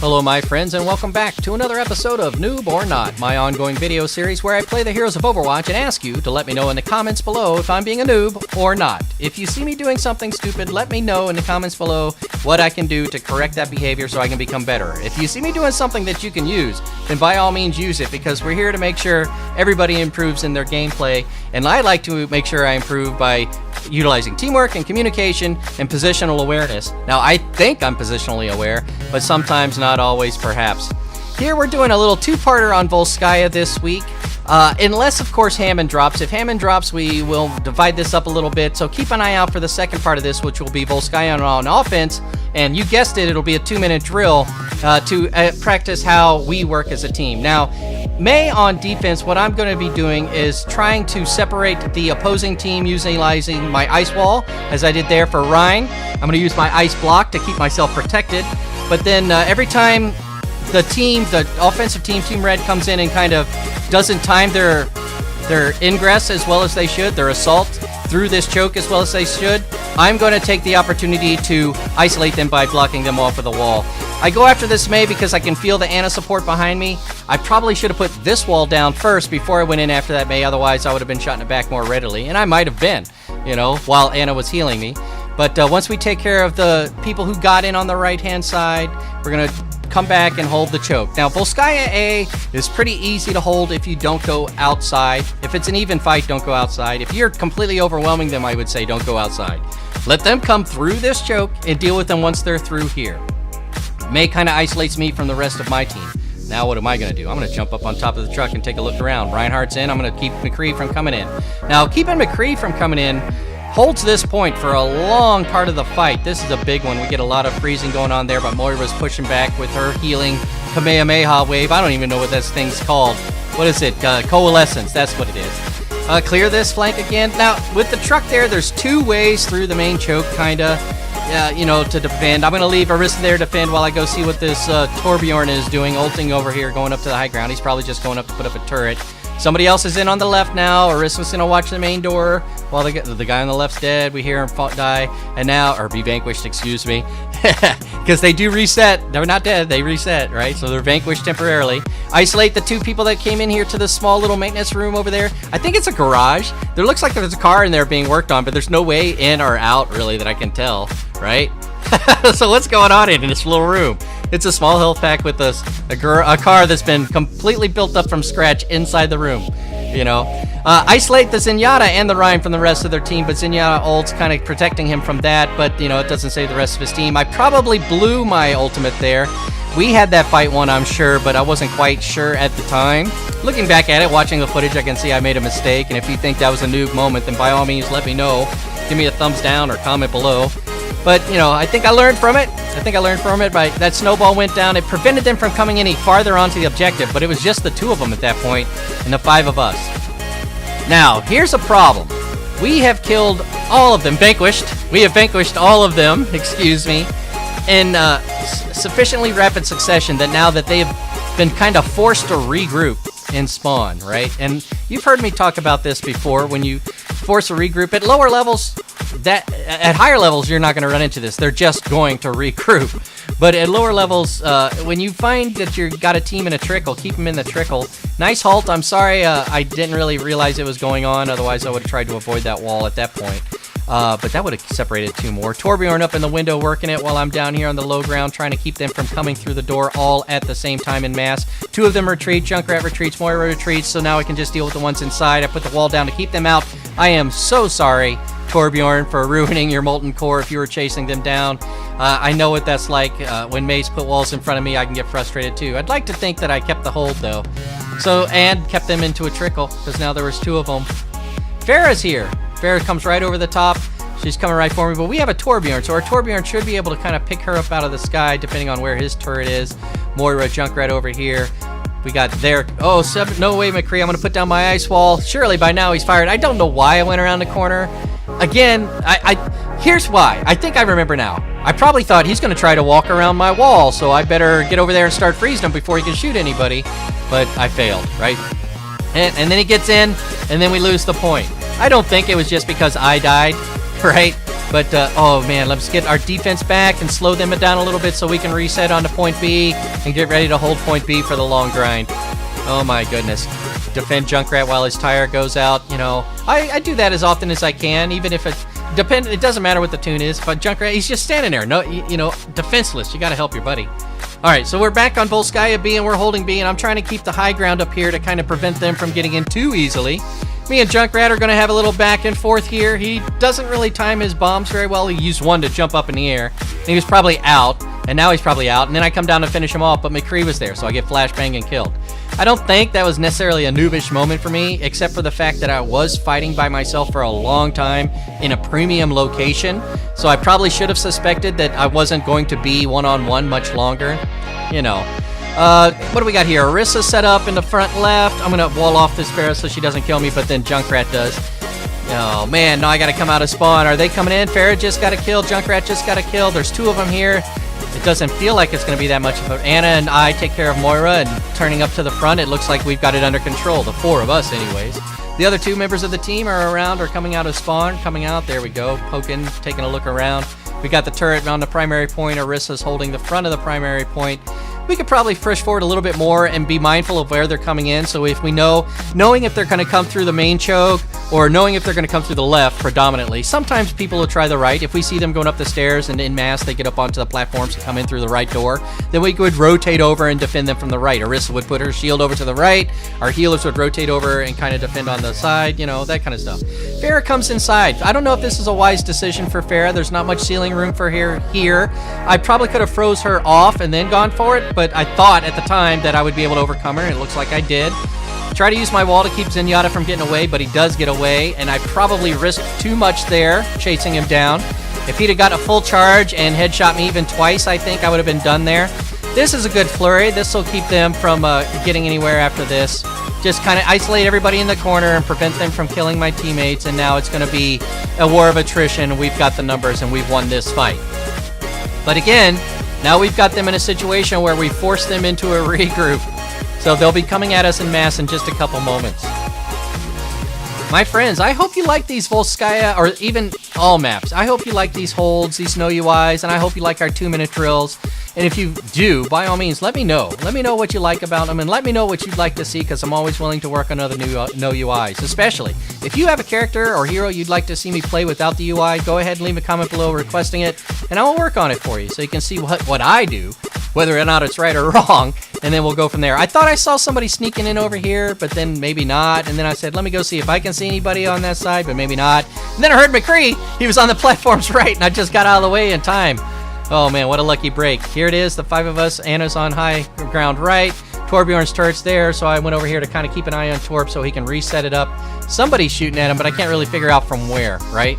Hello my friends and welcome back to another episode of Noob or Not, my ongoing video series where I play the heroes of Overwatch and ask you to let me know in the comments below if I'm being a noob or not. If you see me doing something stupid, let me know in the comments below what I can do to correct that behavior so I can become better. If you see me doing something that you can use, then by all means use it, because we're here to make sure everybody improves in their gameplay, and I like to make sure I improve by utilizing teamwork and communication and positional awareness. Now, I think I'm positionally aware, but sometimes not always, perhaps. Here we're doing a little two-parter on Volskya this week. Unless, of course, Hammond drops. If Hammond drops, we will divide this up a little bit, so keep an eye out for the second part of this, which will be Volskya on offense, and you guessed it, it'll be a 2-minute drill to practice how we work as a team. Now, May on defense, what I'm going to be doing is trying to separate the opposing team utilizing my ice wall, as I did there for Ryan. I'm going to use my ice block to keep myself protected, but then every time the offensive team, Team Red, comes in and kind of doesn't time their ingress as well as they should, their assault through this choke as well as they should, I'm going to take the opportunity to isolate them by blocking them off of the wall. I go after this May because I can feel the Ana support behind me. I probably should have put this wall down first before I went in after that May, otherwise I would have been shot in the back more readily, and I might have been, you know, while Ana was healing me. But once we take care of the people who got in on the right-hand side, we're going to come back and hold the choke. Now, Volskya A is pretty easy to hold if you don't go outside. If it's an even fight, don't go outside. If you're completely overwhelming them, I would say don't go outside. Let them come through this choke and deal with them once they're through here. May kind of isolates me from the rest of my team. Now what am I going to do? I'm going to jump up on top of the truck and take a look around. Reinhardt's in. I'm going to keep McCree from coming in. Now, keeping McCree from coming in holds this point for a long part of the fight. This is a big one. We get a lot of freezing going on there, but Moira's pushing back with her healing Kamehameha wave. I don't even know what this thing's called. What is it? Coalescence. That's what it is. Clear this flank again. Now, with the truck there, there's two ways through the main choke, kinda, you know, to defend. I'm going to leave Arista there to defend while I go see what this Torbjorn is doing, ulting over here, going up to the high ground. He's probably just going up to put up a turret. Somebody else is in on the left now. Arista's going to watch the main door while the guy on the left's dead. We hear him die, and now, or be vanquished, excuse me, because they do reset. They're not dead, they reset, right? So they're vanquished temporarily. Isolate the two people that came in here to this small little maintenance room over there. I think it's a garage. There looks like there's a car in there being worked on, but there's no way in or out, really, that I can tell, right? So what's going on in this little room? It's a small health pack with a car that's been completely built up from scratch inside the room, you know. Isolate the Zenyatta and the Ryan from the rest of their team, but Zenyatta ult's kind of protecting him from that, but, you know, it doesn't save the rest of his team. I probably blew my ultimate there. We had that fight won, I'm sure, but I wasn't quite sure at the time. Looking back at it, watching the footage, I can see I made a mistake, and if you think that was a noob moment, then by all means let me know. Give me a thumbs down or comment below. But, you know, I think I learned from it. But that snowball went down. It prevented them from coming any farther onto the objective, but it was just the two of them at that point, and the 5 of us. Now, here's a problem. We have killed all of them, We have vanquished all of them, excuse me, in sufficiently rapid succession that now that they have been kind of forced to regroup in spawn, right? And you've heard me talk about this before. When you force a regroup at lower levels, at higher levels you're not going to run into this. They're just going to regroup. But at lower levels, when you find that you've got a team in a trickle, keep them in the trickle. Nice halt. I'm sorry I didn't really realize it was going on. Otherwise I would have tried to avoid that wall at that point. But that would have separated two more. Torbjorn up in the window working it while I'm down here on the low ground trying to keep them from coming through the door all at the same time in mass. 2 of them retreat, Junkrat retreats, Moira retreats, so now I can just deal with the ones inside. I put the wall down to keep them out. I am so sorry, Torbjorn, for ruining your molten core if you were chasing them down. I know what that's like. When Mace put walls in front of me, I can get frustrated too. I'd like to think that I kept the hold though. And kept them into a trickle, because now there was 2 of them. Farah's here. Farah comes right over the top. She's coming right for me, but we have a Torbjorn, so our Torbjorn should be able to kind of pick her up out of the sky, depending on where his turret is. Moira, Junkrat over here. We got there. Oh, no way, McCree. I'm going to put down my ice wall. Surely by now he's fired. I don't know why I went around the corner. Again, here's why. I think I remember now. I probably thought he's going to try to walk around my wall, so I better get over there and start freezing him before he can shoot anybody. But I failed, right? And then he gets in, and then we lose the point. I don't think it was just because I died, right? But, oh man, let's get our defense back and slow them down a little bit so we can reset onto point B and get ready to hold point B for the long grind. Oh my goodness. Defend Junkrat while his tire goes out, you know. I do that as often as I can, even if it doesn't matter what the tune is. But Junkrat, he's just standing there, no, you know, defenseless. You gotta help your buddy. Alright, so we're back on Volskya B and we're holding B, and I'm trying to keep the high ground up here to kind of prevent them from getting in too easily. Me and Junkrat are going to have a little back and forth here. He doesn't really time his bombs very well. He used one to jump up in the air. And he was probably out, and now he's probably out. And then I come down to finish him off, but McCree was there, so I get flashbang and killed. I don't think that was necessarily a noobish moment for me, except for the fact that I was fighting by myself for a long time in a premium location. So I probably should have suspected that I wasn't going to be one-on-one much longer. You know. What do we got here? Orisa set up in the front left. I'm going to wall off this Pharah so she doesn't kill me, but then Junkrat does. Oh, man, now I got to come out of spawn. Are they coming in? Pharah just got a kill. Junkrat just got a kill. There's two of them here. It doesn't feel like it's going to be that much of a... Anna and I take care of Moira, and turning up to the front, it looks like we've got it under control. The four of us, anyways. The other two members of the team are around or coming out of spawn. Coming out. There we go. Poking, taking a look around. We got the turret on the primary point. Orisa's holding the front of the primary point. We could probably push forward a little bit more and be mindful of where they're coming in. So if we knowing if they're going to come through the main choke or knowing if they're going to come through the left predominantly, sometimes people will try the right. If we see them going up the stairs and in mass they get up onto the platforms and come in through the right door, then we could rotate over and defend them from the right. Orisa would put her shield over to the right. Our healers would rotate over and kind of defend on the side, you know, that kind of stuff. Pharah comes inside. I don't know if this is a wise decision for Pharah. There's not much ceiling room for her here. I probably could have froze her off and then gone for it, but I thought at the time that I would be able to overcome her, and it looks like I did. Try to use my wall to keep Zenyatta from getting away, but he does get away, and I probably risked too much there, chasing him down. If he'd have got a full charge and headshot me even twice, I think I would have been done there. This is a good flurry. This will keep them from getting anywhere after this. Just kind of isolate everybody in the corner and prevent them from killing my teammates, and now it's going to be a war of attrition. We've got the numbers, and we've won this fight. But again, now we've got them in a situation where we force them into a regroup. So they'll be coming at us in mass in just a couple moments. My friends, I hope you like these Volskya, or even all maps. I hope you like these holds, these no UIs, and I hope you like our 2-minute drills. And if you do, by all means, let me know. Let me know what you like about them, and let me know what you'd like to see, because I'm always willing to work on other new no UIs. Especially, if you have a character or hero you'd like to see me play without the UI, go ahead and leave a comment below requesting it, and I will work on it for you, so you can see what I do, whether or not it's right or wrong, and then we'll go from there. I thought I saw somebody sneaking in over here, but then maybe not, and then I said, let me go see if I can see anybody on that side, but maybe not. And then I heard McCree. He was on the platforms right, and I just got out of the way in time. Oh man, what a lucky break. Here it is, the 5 of us. Anna's on high ground right. Torbjorn's turret's there, so I went over here to kind of keep an eye on Torb so he can reset it up. Somebody's shooting at him, but I can't really figure out from where, right?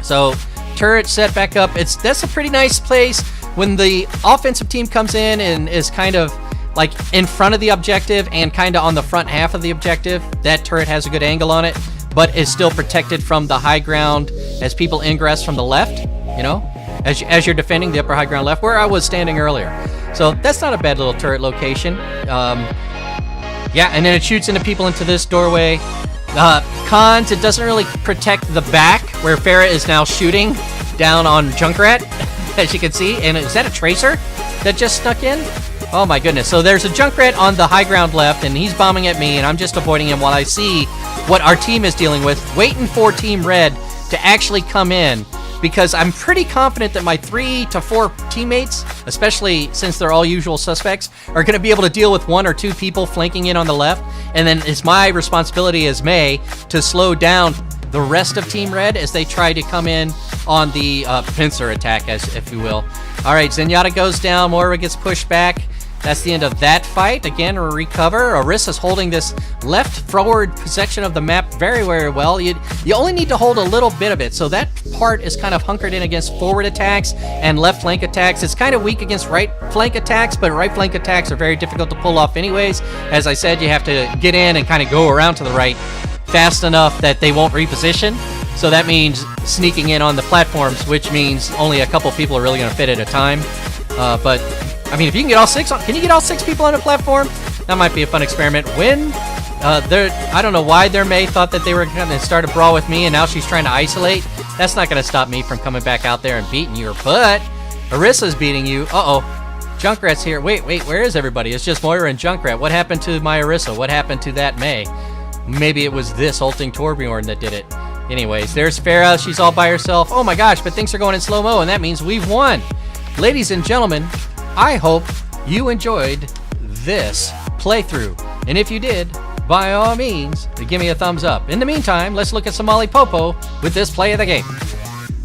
So, turret set back up. That's a pretty nice place when the offensive team comes in and is kind of like in front of the objective and kind of on the front half of the objective. That turret has a good angle on it, but is still protected from the high ground as people ingress from the left, you know? As you're defending the upper high ground left, where I was standing earlier. So that's not a bad little turret location. Yeah, and then it shoots into people into this doorway. Cons, it doesn't really protect the back, where Pharah is now shooting down on Junkrat, as you can see. And is that a tracer that just snuck in? Oh my goodness. So there's a Junkrat on the high ground left, and he's bombing at me, and I'm just avoiding him while I see what our team is dealing with, waiting for Team Red to actually come in. Because I'm pretty confident that my 3 to 4 teammates, especially since they're all usual suspects, are going to be able to deal with 1 or 2 people flanking in on the left. And then it's my responsibility as May to slow down the rest of Team Red as they try to come in on the pincer attack, if you will. All right, Zenyatta goes down. Moira gets pushed back. That's the end of that fight. Again, we recover. Orisa's holding this left forward section of the map very, very well. You only need to hold a little bit of it. So that part is kind of hunkered in against forward attacks and left flank attacks. It's kind of weak against right flank attacks, but right flank attacks are very difficult to pull off anyways. As I said, you have to get in and kind of go around to the right fast enough that they won't reposition. So that means sneaking in on the platforms, which means only a couple people are really going to fit at a time. But I mean, if you can get all 6 on, can you get all 6 people on a platform? That might be a fun experiment. When I don't know why their May thought that they were going to start a brawl with me, and now she's trying to isolate. That's not going to stop me from coming back out there and beating your butt. Arissa's beating you. Uh-oh. Junkrat's here. Wait, where is everybody? It's just Moira and Junkrat. What happened to my Arissa? What happened to that May? Maybe it was this ulting Torbjorn that did it. Anyways, there's Farah. She's all by herself. Oh my gosh, but things are going in slow-mo, and that means we've won. Ladies and gentlemen, I hope you enjoyed this playthrough. And if you did, by all means, give me a thumbs up. In the meantime, let's look at some Molly Popo with this play of the game.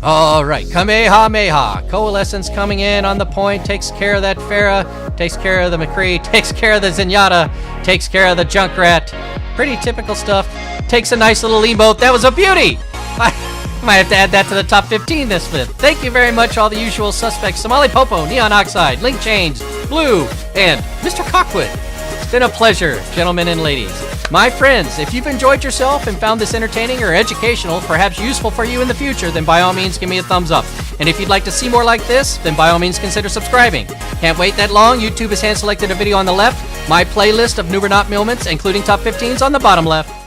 All right, Kamehameha. Coalescence coming in on the point, takes care of that Farah, takes care of the McCree, takes care of the Zenyatta, takes care of the Junkrat. Pretty typical stuff. Takes a nice little emote. That was a beauty! I might have to add that to the top 15 this month. Thank you very much, all the usual suspects. Somali Popo, Neon Oxide, Link Chains, Blue, and Mr. Cockwood. It's been a pleasure, gentlemen and ladies. My friends, if you've enjoyed yourself and found this entertaining or educational, perhaps useful for you in the future, then by all means give me a thumbs up. And if you'd like to see more like this, then by all means consider subscribing. Can't wait that long. YouTube has hand-selected a video on the left. My playlist of Noob or Not moments, including top 15s, on the bottom left.